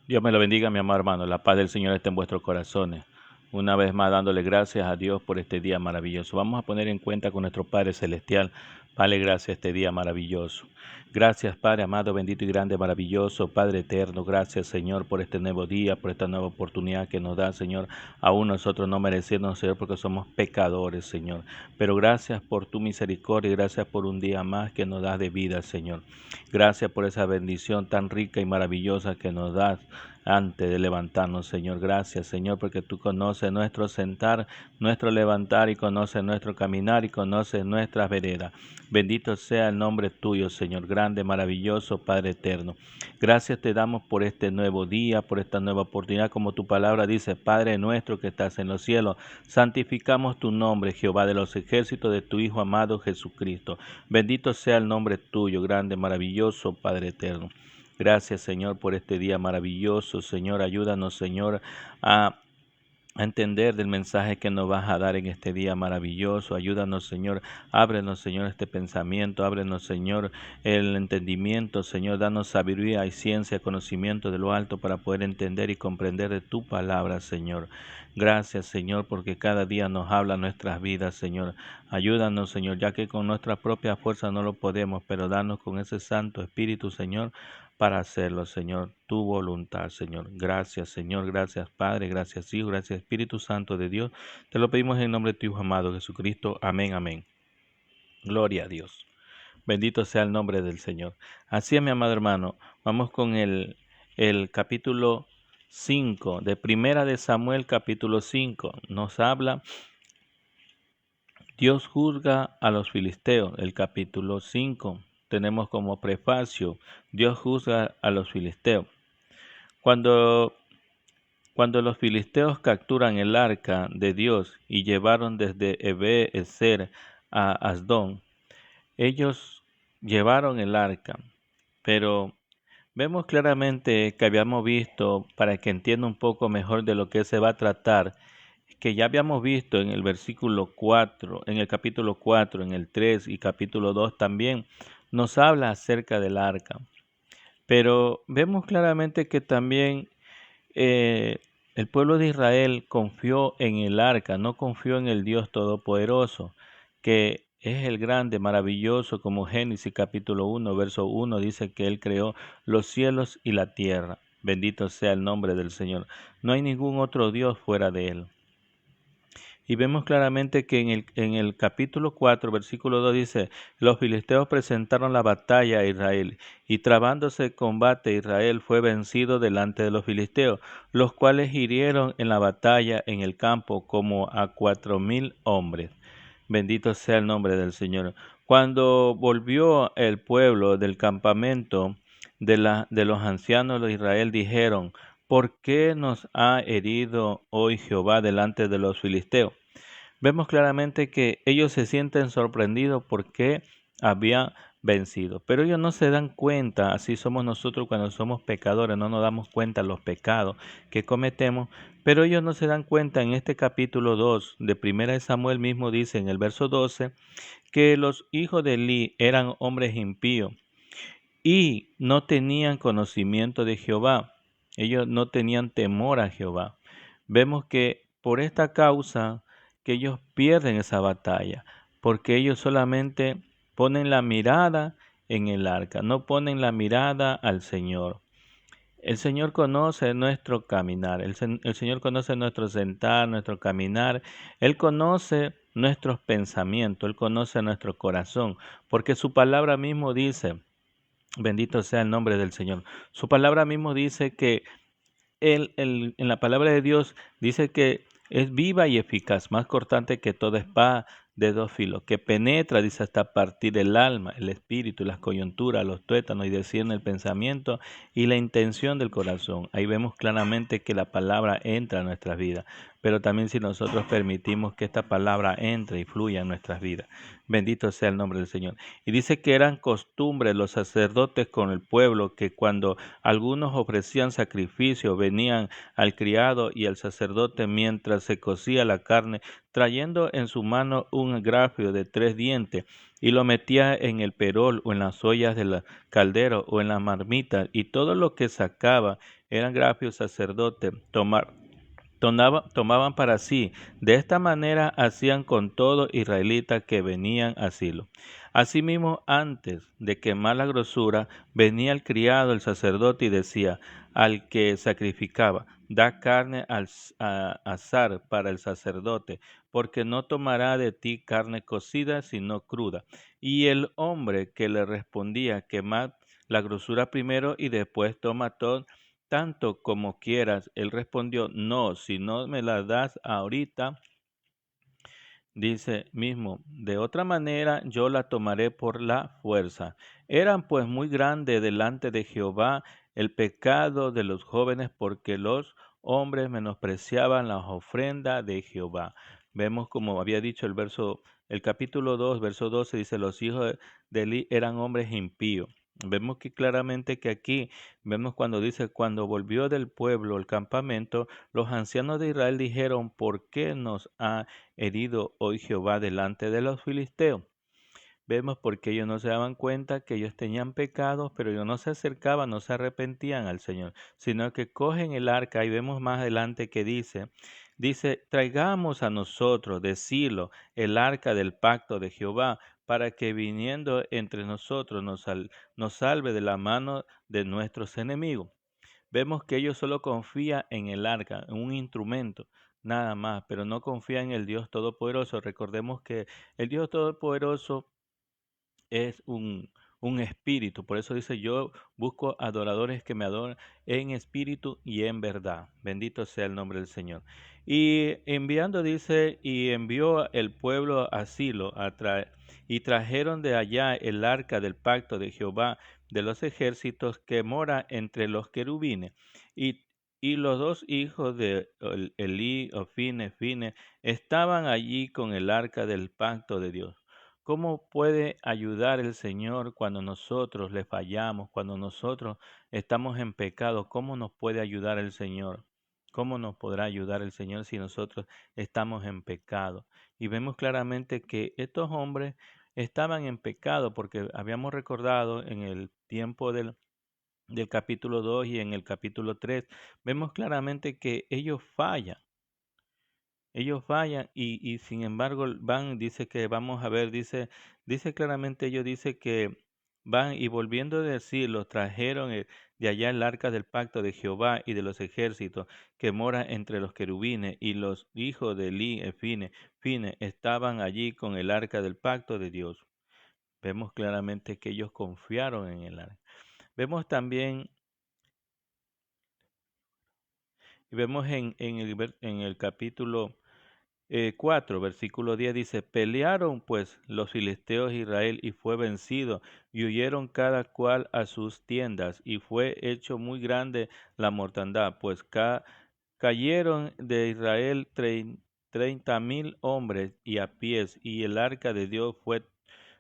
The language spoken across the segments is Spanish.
Dios me lo bendiga, mi amado hermano. La paz del Señor esté en vuestros corazones. Una vez más dándole gracias a Dios por este día maravilloso. Vamos a poner en cuenta con nuestro Padre Celestial. Dale gracias este día maravilloso. Gracias, Padre amado, bendito y grande, maravilloso, Padre eterno. Gracias, Señor, por este nuevo día, por esta nueva oportunidad que nos da, Señor. Aún nosotros no mereciendo, Señor, porque somos pecadores, Señor. Pero gracias por tu misericordia y gracias por un día más que nos das de vida, Señor. Gracias por esa bendición tan rica y maravillosa que nos das antes de levantarnos, Señor. Gracias, Señor, porque tú conoces nuestro sentar, nuestro levantar y conoces nuestro caminar y conoces nuestras veredas. Bendito sea el nombre tuyo, Señor, grande, maravilloso, Padre eterno. Gracias te damos por este nuevo día, por esta nueva oportunidad, como tu palabra dice, Padre nuestro que estás en los cielos, santificamos tu nombre, Jehová de los ejércitos, de tu Hijo amado Jesucristo. Bendito sea el nombre tuyo, grande, maravilloso, Padre eterno. Gracias, Señor, por este día maravilloso. Señor, ayúdanos, Señor, a entender del mensaje que nos vas a dar en este día maravilloso. Ayúdanos, Señor. Ábrenos, Señor, este pensamiento. Ábrenos, Señor, el entendimiento. Señor, danos sabiduría y ciencia, conocimiento de lo alto para poder entender y comprender de tu palabra, Señor. Gracias, Señor, porque cada día nos habla nuestras vidas, Señor. Ayúdanos, Señor, ya que con nuestra propia fuerza no lo podemos, pero danos con ese Santo Espíritu, Señor, para hacerlo, Señor, tu voluntad, Señor. Gracias, Señor, gracias, Padre, gracias, Hijo, gracias, Espíritu Santo de Dios. Te lo pedimos en nombre de tu Hijo amado Jesucristo. Amén, amén. Gloria a Dios. Bendito sea el nombre del Señor. Así es, mi amado hermano, vamos con el capítulo 5 de Primera de Samuel, capítulo 5. Nos habla, Dios juzga a los filisteos, el capítulo 5. Tenemos como prefacio, Dios juzga a los filisteos. Cuando los filisteos capturan el arca de Dios y llevaron desde Ebe-Ezer a Asdón, ellos llevaron el arca, pero vemos claramente que habíamos visto, para que entienda un poco mejor de lo que se va a tratar, que ya habíamos visto en el versículo 4, en el capítulo 4, en el 3 y capítulo 2 también, nos habla acerca del arca. Pero vemos claramente que también el pueblo de Israel confió en el arca, no confió en el Dios Todopoderoso, que es el grande, maravilloso, como Génesis capítulo 1, verso 1, dice que Él creó los cielos y la tierra. Bendito sea el nombre del Señor. No hay ningún otro Dios fuera de Él. Y vemos claramente que en el capítulo 4, versículo 2 dice, los filisteos presentaron la batalla a Israel, y trabándose el combate, Israel fue vencido delante de los filisteos, los cuales hirieron en la batalla en el campo como a 4,000 hombres. Bendito sea el nombre del Señor. Cuando volvió el pueblo del campamento de los ancianos de Israel, dijeron, ¿por qué nos ha herido hoy Jehová delante de los filisteos? Vemos claramente que ellos se sienten sorprendidos porque habían vencido, pero ellos no se dan cuenta, así somos nosotros cuando somos pecadores, no nos damos cuenta de los pecados que cometemos, pero ellos no se dan cuenta. En este capítulo 2 de Primera de Samuel mismo dice en el verso 12 que los hijos de Eli eran hombres impíos y no tenían conocimiento de Jehová. Ellos no tenían temor a Jehová. Vemos que por esta causa que ellos pierden esa batalla, porque ellos solamente ponen la mirada en el arca, no ponen la mirada al Señor. El Señor conoce nuestro caminar, el Señor conoce nuestro sentar, nuestro caminar, Él conoce nuestros pensamientos, Él conoce nuestro corazón, porque su palabra mismo dice, bendito sea el nombre del Señor. Su palabra mismo dice que en la palabra de Dios dice que es viva y eficaz, más cortante que toda espada de dos filos, que penetra, dice, hasta partir el alma, el espíritu, las coyunturas, los tuétanos y discierne el pensamiento y la intención del corazón. Ahí vemos claramente que la palabra entra a nuestras vidas, pero también si nosotros permitimos que esta palabra entre y fluya en nuestras vidas. Bendito sea el nombre del Señor. Y dice que eran costumbres los sacerdotes con el pueblo que cuando algunos ofrecían sacrificio venían al criado y al sacerdote mientras se cocía la carne, trayendo en su mano un grafio de 3 dientes y lo metía en el perol o en las ollas del caldero o en la marmita y todo lo que sacaba eran grafios sacerdotes tomaban para sí. De esta manera hacían con todo israelita que venían a Silo. Asimismo, antes de quemar la grosura, venía el criado, el sacerdote, y decía al que sacrificaba, da carne al asar para el sacerdote, porque no tomará de ti carne cocida, sino cruda. Y el hombre que le respondía, quemad la grosura primero y después toma todo tanto como quieras. Él respondió, no, si no me la das ahorita, dice mismo, de otra manera yo la tomaré por la fuerza. Eran pues muy grande delante de Jehová el pecado de los jóvenes porque los hombres menospreciaban las ofrendas de Jehová. Vemos como había dicho el capítulo 2, verso 12, dice, los hijos de Eli eran hombres impíos. Vemos que claramente que aquí, vemos cuando dice, cuando volvió del pueblo el campamento, los ancianos de Israel dijeron, ¿por qué nos ha herido hoy Jehová delante de los filisteos? Vemos porque ellos no se daban cuenta que ellos tenían pecados, pero ellos no se acercaban, no se arrepentían al Señor, sino que cogen el arca y vemos más adelante que dice, traigamos a nosotros de Silo el arca del pacto de Jehová, para que viniendo entre nosotros nos salve de la mano de nuestros enemigos. Vemos que ellos solo confían en el arca, en un instrumento, nada más, pero no confían en el Dios Todopoderoso. Recordemos que el Dios Todopoderoso es un espíritu. Por eso dice, yo busco adoradores que me adoren en espíritu y en verdad. Bendito sea el nombre del Señor. Y enviando, dice, y envió el pueblo a Silo y trajeron de allá el arca del pacto de Jehová de los ejércitos que mora entre los querubines. Y los dos hijos de Elí, Fine, estaban allí con el arca del pacto de Dios. ¿Cómo puede ayudar el Señor cuando nosotros le fallamos, cuando nosotros estamos en pecado? ¿Cómo nos puede ayudar el Señor? ¿Cómo nos podrá ayudar el Señor si nosotros estamos en pecado? Y vemos claramente que estos hombres estaban en pecado porque habíamos recordado en el tiempo del capítulo 2 y en el capítulo 3, vemos claramente que ellos fallan y sin embargo van, dice que vamos a ver, dice claramente, ellos dice que van y volviendo a decir, los trajeron de allá el arca del pacto de Jehová y de los ejércitos que mora entre los querubines y los hijos de Eli, Fine, estaban allí con el arca del pacto de Dios. Vemos claramente que ellos confiaron en el arca. Vemos también, y vemos en el capítulo 4, versículo 10 dice, pelearon pues los filisteos de Israel y fue vencido y huyeron cada cual a sus tiendas y fue hecho muy grande la mortandad, pues cayeron de Israel 30,000 hombres y a pies y el arca de Dios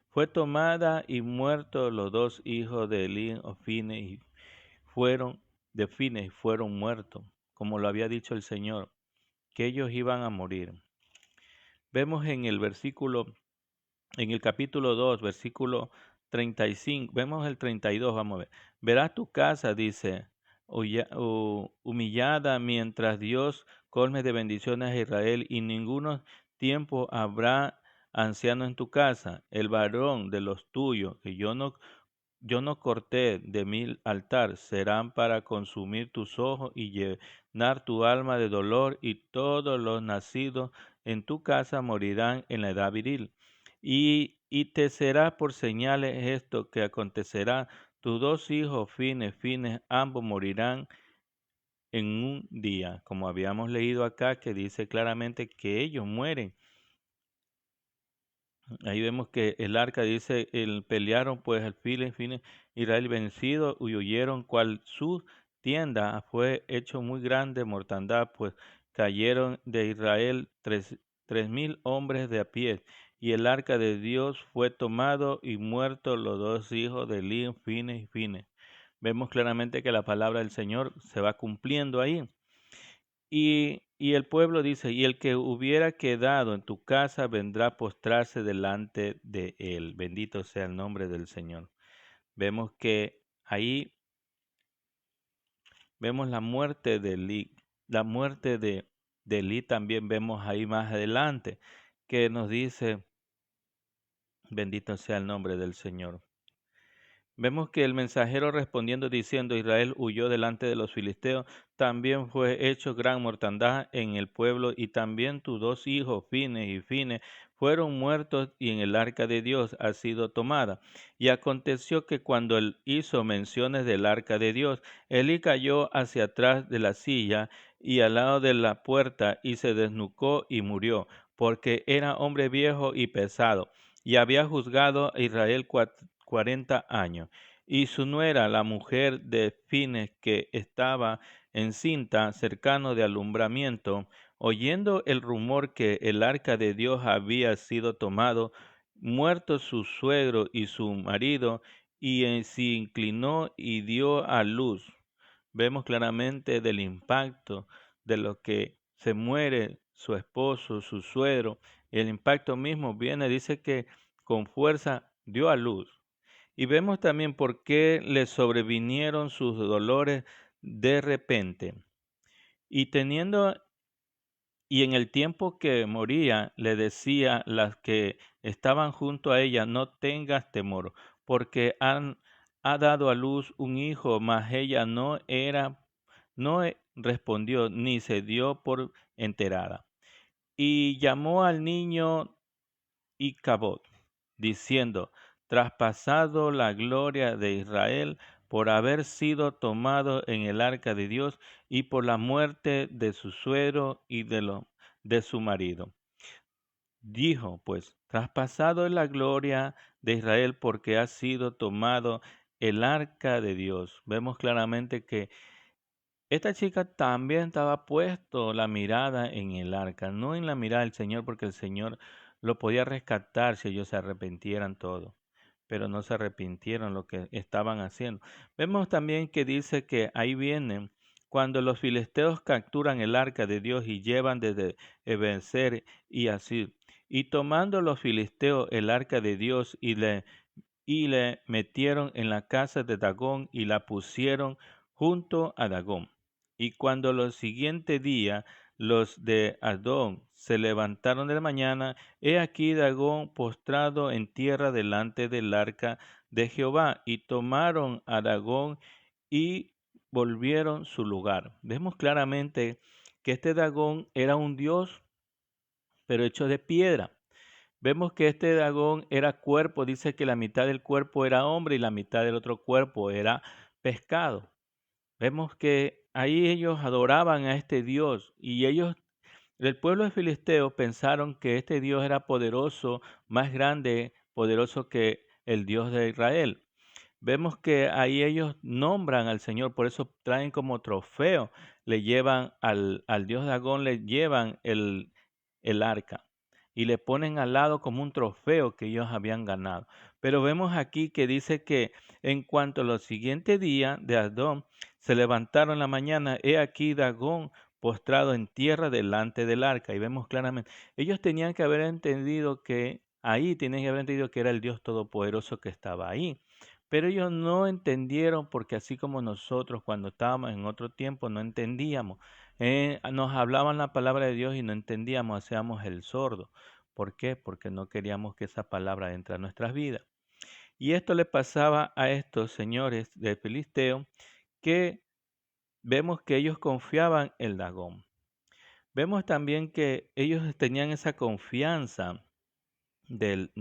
fue tomada y muertos los dos hijos de Elí, Ofine, y fueron muertos, como lo había dicho el Señor, que ellos iban a morir. Vemos en el capítulo 2, versículo 35, vemos el 32, vamos a ver. Verás tu casa, dice, humillada mientras Dios colme de bendiciones a Israel y ninguno tiempo habrá anciano en tu casa, el varón de los tuyos, que yo no corté de mi altar, serán para consumir tus ojos y llenar tu alma de dolor, y todos los nacidos en tu casa morirán en la edad viril. Y te será por señales esto que acontecerá, tus dos hijos fines, ambos morirán en un día, como habíamos leído acá, que dice claramente que ellos mueren. Ahí vemos que el arca dice, pelearon pues el Israel vencido y huyeron cual su tienda fue hecho muy grande mortandad, pues cayeron de Israel 3,000 hombres de a pie y el arca de Dios fue tomado y muertos los dos hijos de Eli, Fines y Fines. Vemos claramente que la palabra del Señor se va cumpliendo ahí. Y el pueblo dice, y el que hubiera quedado en tu casa vendrá a postrarse delante de él. Bendito sea el nombre del Señor. Vemos que ahí vemos la muerte de Eli. La muerte de Eli también vemos ahí más adelante, que nos dice, bendito sea el nombre del Señor. Vemos que el mensajero respondiendo diciendo, Israel huyó delante de los filisteos, también fue hecho gran mortandad en el pueblo, y también tus dos hijos, Fines y Fines, fueron muertos, y en el arca de Dios ha sido tomada. Y aconteció que cuando él hizo menciones del arca de Dios, Elí cayó hacia atrás de la silla y al lado de la puerta, y se desnucó y murió, porque era hombre viejo y pesado, y había juzgado a Israel 40 años. Y su nuera, la mujer de Fines, que estaba encinta, cercano de alumbramiento, oyendo el rumor que el arca de Dios había sido tomado, muerto su suegro y su marido, y se inclinó y dio a luz. Vemos claramente del impacto de lo que se muere su esposo, su suegro. El impacto mismo viene, dice que con fuerza dio a luz. Y vemos también por qué le sobrevinieron sus dolores de repente. Y teniendo, y en el tiempo que moría, le decía a las que estaban junto a ella, no tengas temor, porque ha dado a luz un hijo, mas ella respondió, ni se dio por enterada. Y llamó al niño Icabod, diciendo, traspasado la gloria de Israel por haber sido tomado en el arca de Dios y por la muerte de su suegro y de su marido. Dijo, pues, traspasado es la gloria de Israel porque ha sido tomado el arca de Dios. Vemos claramente que esta chica también estaba puesto la mirada en el arca, no en la mirada del Señor, porque el Señor lo podía rescatar si ellos se arrepintieran todo, pero no se arrepintieron lo que estaban haciendo. Vemos también que dice que ahí vienen cuando los filisteos capturan el arca de Dios y llevan desde Ebenezer y así, y tomando los filisteos el arca de Dios y le metieron en la casa de Dagón y la pusieron junto a Dagón. Y cuando los siguiente día los de Adón se levantaron de la mañana, he aquí Dagón postrado en tierra delante del arca de Jehová, y tomaron a Dagón y volvieron su lugar. Vemos claramente que este Dagón era un dios, pero hecho de piedra. Vemos que este Dagón era cuerpo, dice que la mitad del cuerpo era hombre y la mitad del otro cuerpo era pescado. Vemos que ahí ellos adoraban a este Dios y el pueblo de Filisteos pensaron que este Dios era poderoso, más grande, poderoso que el Dios de Israel. Vemos que ahí ellos nombran al Señor, por eso traen como trofeo, le llevan al Dios Dagón, le llevan el arca y le ponen al lado como un trofeo que ellos habían ganado. Pero vemos aquí que dice que en cuanto a los siguientes días de Adón se levantaron en la mañana, he aquí Dagón postrado en tierra delante del arca. Y vemos claramente, ellos tenían que haber entendido que ahí, tenían que haber entendido que era el Dios Todopoderoso que estaba ahí. Pero ellos no entendieron porque así como nosotros cuando estábamos en otro tiempo no entendíamos. Nos hablaban la palabra de Dios y no entendíamos, hacíamos el sordo. ¿Por qué? Porque no queríamos que esa palabra entre a nuestras vidas. Y esto le pasaba a estos señores de Filisteo que vemos que ellos confiaban en Dagón. Vemos también que ellos tenían esa confianza del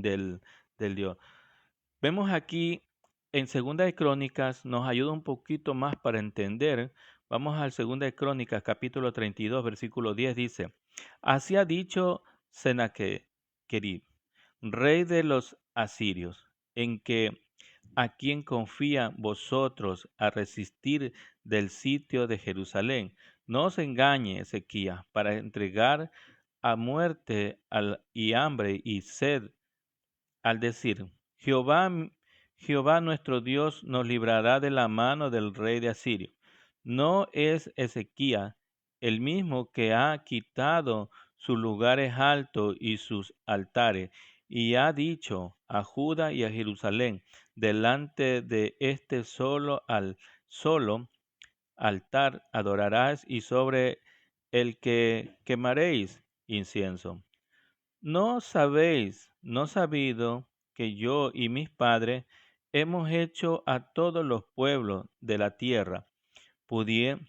Dios. Vemos aquí en Segunda de Crónicas, nos ayuda un poquito más para entender. Vamos al Segunda de Crónicas, capítulo 32, versículo 10, dice, así ha dicho Sennacherib, rey de los asirios, en que a quien confía vosotros a resistir del sitio de Jerusalén. No os engañe Ezequías para entregar a muerte y hambre y sed, al decir, Jehová nuestro Dios nos librará de la mano del rey de Asirio. ¿No es Ezequías el mismo que ha quitado sus lugares altos y sus altares, y ha dicho a Judá y a Jerusalén, delante de este solo altar adorarás, y sobre el que quemaréis incienso? ¿No sabido que yo y mis padres hemos hecho a todos los pueblos de la tierra? Pudie-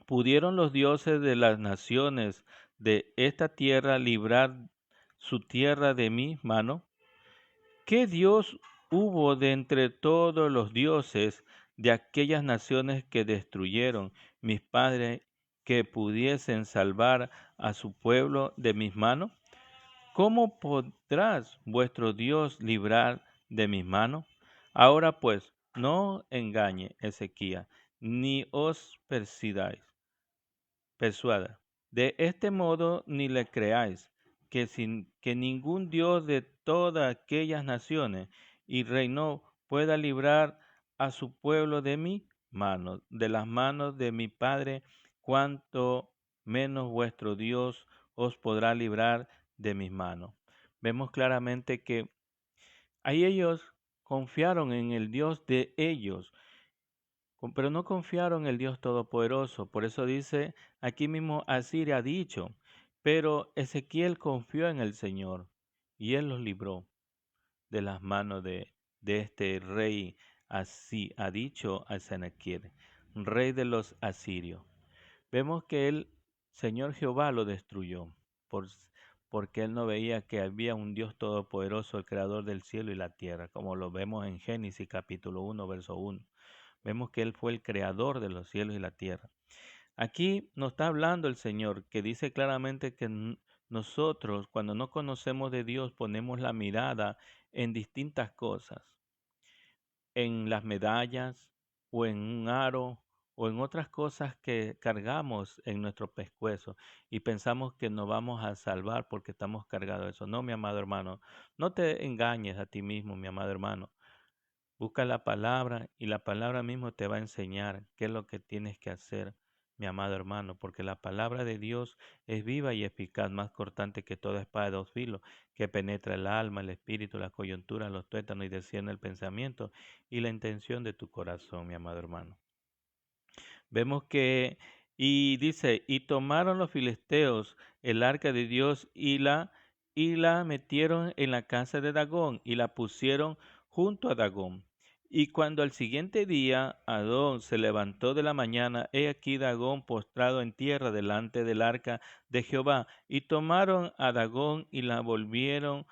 ¿Pudieron los dioses de las naciones de esta tierra librar su tierra de mi mano? ¿Qué Dios hubo de entre todos los dioses de aquellas naciones que destruyeron mis padres, que pudiesen salvar a su pueblo de mis manos? ¿Cómo podrás vuestro Dios librar de mis manos? Ahora pues, no engañe Ezequías, ni os persuada. De este modo ni le creáis, que ningún Dios de todas aquellas naciones y reinos pueda librar a su pueblo de mi mano, de las manos de mi Padre, cuanto menos vuestro Dios os podrá librar de mis manos. Vemos claramente que ahí ellos confiaron en el Dios de ellos, pero no confiaron en el Dios Todopoderoso. Por eso dice, aquí mismo Asiria ha dicho, pero Ezequiel confió en el Señor y él los libró de las manos de este rey. Así ha dicho a Senaquer, rey de los asirios. Vemos que el Señor Jehová lo destruyó, por, porque él no veía que había un Dios todopoderoso, el creador del cielo y la tierra, como lo vemos en Génesis capítulo 1, verso 1. Vemos que él fue el creador de los cielos y la tierra. Aquí nos está hablando el Señor, que dice claramente que nosotros, cuando no conocemos de Dios, ponemos la mirada en distintas cosas, en las medallas o en un aro o en otras cosas que cargamos en nuestro pescuezo y pensamos que nos vamos a salvar porque estamos cargados de eso. No, mi amado hermano, no te engañes a ti mismo, mi amado hermano. Busca la palabra y la palabra mismo te va a enseñar qué es lo que tienes que hacer, mi amado hermano, porque la palabra de Dios es viva y eficaz, más cortante que toda espada de dos filos, que penetra el alma, el espíritu, la coyuntura, los tuétanos y desciende el pensamiento y la intención de tu corazón, mi amado hermano. Vemos que, y dice, y tomaron los filisteos el arca de Dios y la metieron en la casa de Dagón y la pusieron junto a Dagón. Y cuando al siguiente día Adón se levantó de la mañana, he aquí Dagón postrado en tierra delante del arca de Jehová. Y tomaron a Dagón y la volvieron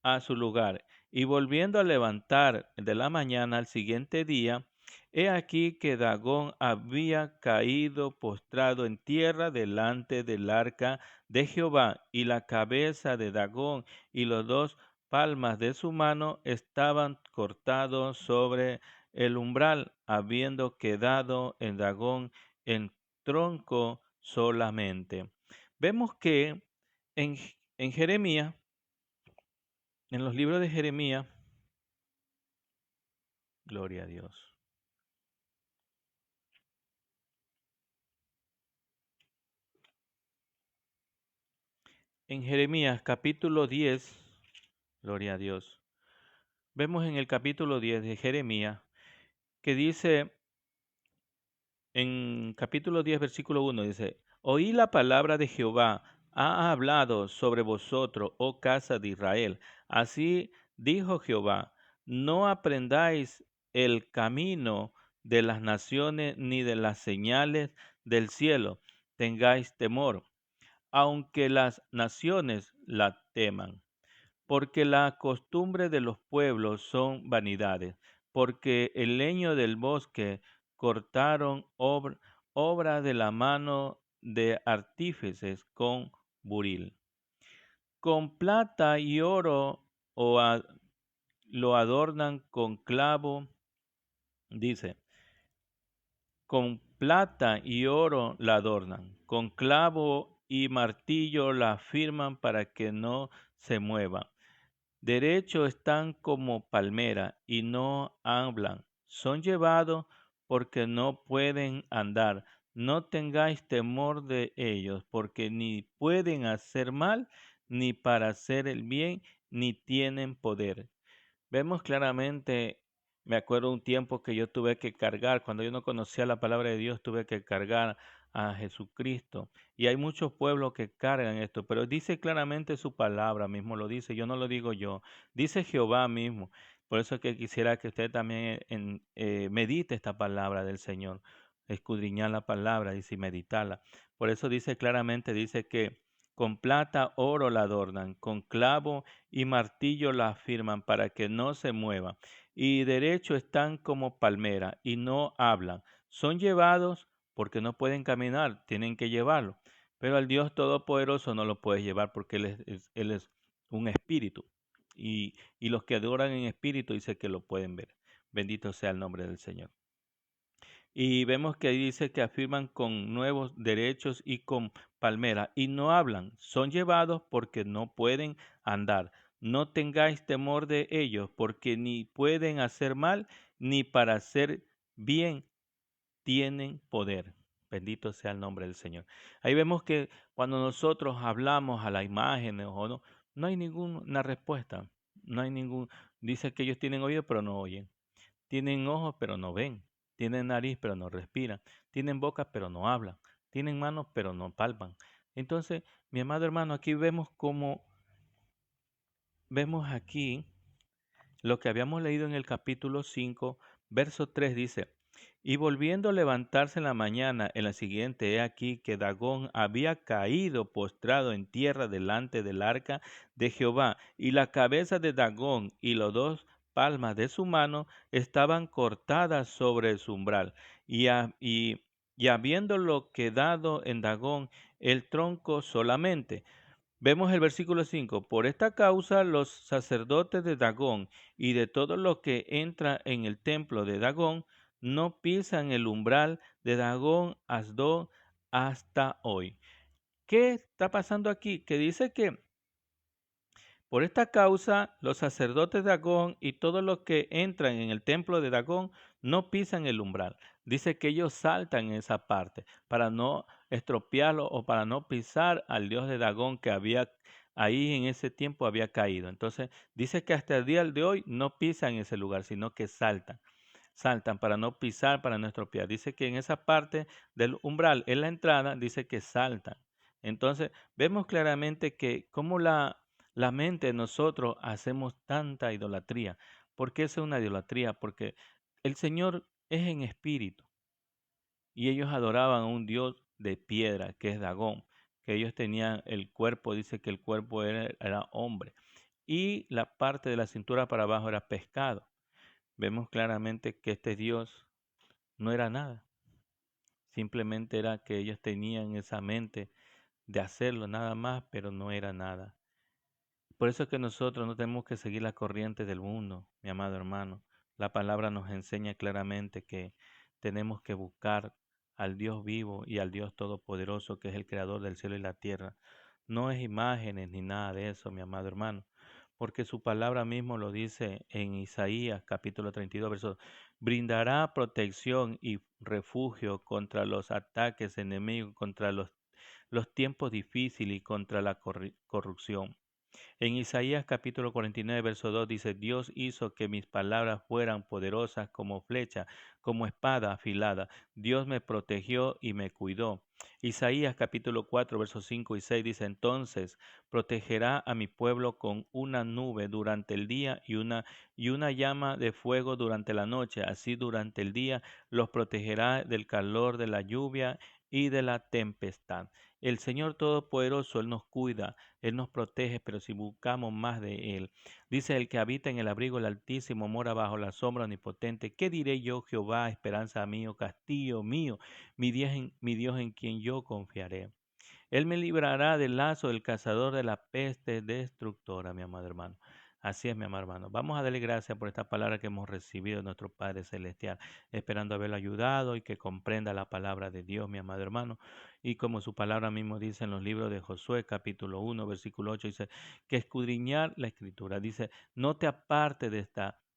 a su lugar. Y volviendo a levantar de la mañana al siguiente día, he aquí que Dagón había caído postrado en tierra delante del arca de Jehová, y la cabeza de Dagón y los dos palmas de su mano estaban cortados sobre el umbral, habiendo quedado en Dagón en tronco solamente. Vemos que en, en Jeremías, en los libros de Jeremías, gloria a Dios. En Jeremías capítulo 10, gloria a Dios. Vemos en el capítulo 10 de Jeremías que dice, en capítulo 10, versículo 1, dice, oí la palabra de Jehová, ha hablado sobre vosotros, oh casa de Israel. Así dijo Jehová, no aprendáis el camino de las naciones ni de las señales del cielo, tengáis temor, aunque las naciones la teman. Porque la costumbre de los pueblos son vanidades, porque el leño del bosque cortaron obra de la mano de artífices con buril. Con plata y oro lo adornan con clavo, dice, con plata y oro la adornan, con clavo y martillo la firman para que no se mueva. Derecho están como palmera y no hablan. Son llevados porque no pueden andar. No tengáis temor de ellos, porque ni pueden hacer mal, ni para hacer el bien, ni tienen poder. Vemos claramente, me acuerdo un tiempo que yo tuve que cargar, cuando yo no conocía la palabra de Dios, tuve que cargar a Jesucristo. Y hay muchos pueblos que cargan esto, pero dice claramente su palabra mismo, lo dice, yo no lo digo yo, dice Jehová mismo. Por eso que quisiera que usted también medite esta palabra del Señor, escudriñar la palabra, dice, y meditarla. Por eso dice claramente, dice que con plata, oro la adornan, con clavo y martillo la afirman para que no se mueva. Y derecho están como palmera y no hablan. Son llevados porque no pueden caminar, tienen que llevarlo. Pero al Dios Todopoderoso no lo puede llevar porque Él es un espíritu. Y los que adoran en espíritu dice que lo pueden ver. Bendito sea el nombre del Señor. Y vemos que ahí dice que afirman con nuevos derechos y con palmera y no hablan, son llevados porque no pueden andar. No tengáis temor de ellos, porque ni pueden hacer mal, ni para hacer bien tienen poder. Bendito sea el nombre del Señor. Ahí vemos que cuando nosotros hablamos a la imagen o no, no hay ninguna respuesta. No hay ningún, dice que ellos tienen oído pero no oyen. Tienen ojos pero no ven, tienen nariz pero no respiran, tienen boca pero no hablan, tienen manos pero no palpan. Entonces, mi amado hermano, aquí vemos aquí lo que habíamos leído en el capítulo 5, verso 3 dice, y volviendo a levantarse en la mañana, en la siguiente, he aquí que Dagón había caído postrado en tierra delante del arca de Jehová, y la cabeza de Dagón y los dos palmas de su mano estaban cortadas sobre su umbral, y habiéndolo quedado en Dagón el tronco solamente. Vemos el versículo 5. Por esta causa los sacerdotes de Dagón y de todo lo que entra en el templo de Dagón no pisan el umbral de Dagón Asdod hasta hoy. ¿Qué está pasando aquí? Que dice que por esta causa, los sacerdotes de Dagón y todos los que entran en el templo de Dagón no pisan el umbral. Dice que ellos saltan en esa parte para no estropearlo o para no pisar al dios de Dagón que había ahí en ese tiempo había caído. Entonces dice que hasta el día de hoy no pisan ese lugar, sino que saltan. Saltan para no pisar, para no estropear. Dice que en esa parte del umbral, en la entrada, dice que saltan. Entonces vemos claramente que como la mente de nosotros hacemos tanta idolatría. ¿Por qué es una idolatría? Porque el Señor es en espíritu y ellos adoraban a un dios de piedra que es Dagón, que ellos tenían el cuerpo, dice que el cuerpo era hombre y la parte de la cintura para abajo era pescado. Vemos claramente que este dios no era nada, simplemente era que ellos tenían esa mente de hacerlo nada más, pero no era nada. Por eso es que nosotros no tenemos que seguir la corriente del mundo, mi amado hermano. La palabra nos enseña claramente que tenemos que buscar al Dios vivo y al Dios todopoderoso, que es el creador del cielo y la tierra. No es imágenes ni nada de eso, mi amado hermano, porque su palabra mismo lo dice en Isaías capítulo 32, verso, brindará protección y refugio contra los ataques enemigos, contra los tiempos difíciles y contra la corrupción. En Isaías capítulo 49, verso 2 dice, Dios hizo que mis palabras fueran poderosas como flecha, como espada afilada. Dios me protegió y me cuidó. Isaías capítulo 4, versos 5 y 6 dice, entonces protegerá a mi pueblo con una nube durante el día y una llama de fuego durante la noche. Así durante el día los protegerá del calor de la lluvia y de la tempestad. El Señor Todopoderoso, Él nos cuida, Él nos protege, pero si buscamos más de Él. Dice el que habita en el abrigo del Altísimo, mora bajo la sombra omnipotente. ¿Qué diré yo, Jehová, esperanza mío, castillo mío, mi Dios en quien yo confiaré? Él me librará del lazo del cazador de la peste destructora, mi amado hermano. Así es, mi amado hermano. Vamos a darle gracias por esta palabra que hemos recibido de nuestro Padre Celestial, esperando haberlo ayudado y que comprenda la palabra de Dios, mi amado hermano. Y como su palabra mismo dice en los libros de Josué, capítulo 1, versículo 8, dice que escudriñar la escritura. Dice, no te aparte de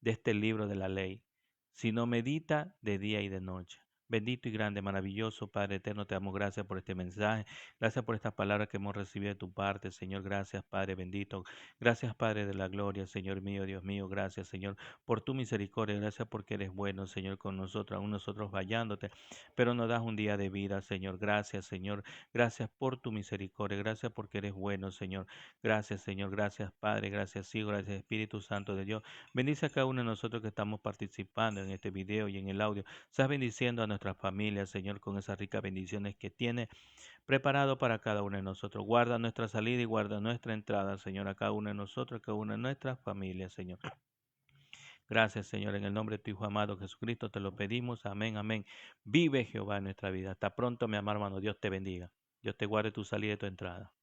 este libro de la ley, sino medita de día y de noche. Bendito y grande, maravilloso Padre eterno, te damos gracias por este mensaje, gracias por esta palabra que hemos recibido de tu parte, Señor. Gracias, Padre bendito. Gracias, Padre de la gloria, Señor mío, Dios mío. Gracias, Señor, por tu misericordia. Gracias porque eres bueno, Señor, con nosotros, aún nosotros fallándote, pero nos das un día de vida, Señor. Gracias, Señor. Gracias por tu misericordia. Gracias porque eres bueno, Señor. Gracias, Señor. Gracias, Padre. Gracias, Hijo. Gracias, Espíritu Santo de Dios. Bendice a cada uno de nosotros que estamos participando en este video y en el audio. Estás bendiciendo a nuestras familias, Señor, con esas ricas bendiciones que tiene preparado para cada uno de nosotros. Guarda nuestra salida y guarda nuestra entrada, Señor, a cada uno de nosotros, a cada una de nuestras familias, Señor. Gracias, Señor, en el nombre de tu Hijo amado Jesucristo te lo pedimos. Amén, amén. Vive Jehová en nuestra vida. Hasta pronto, mi amado hermano. Dios te bendiga. Dios te guarde tu salida y tu entrada.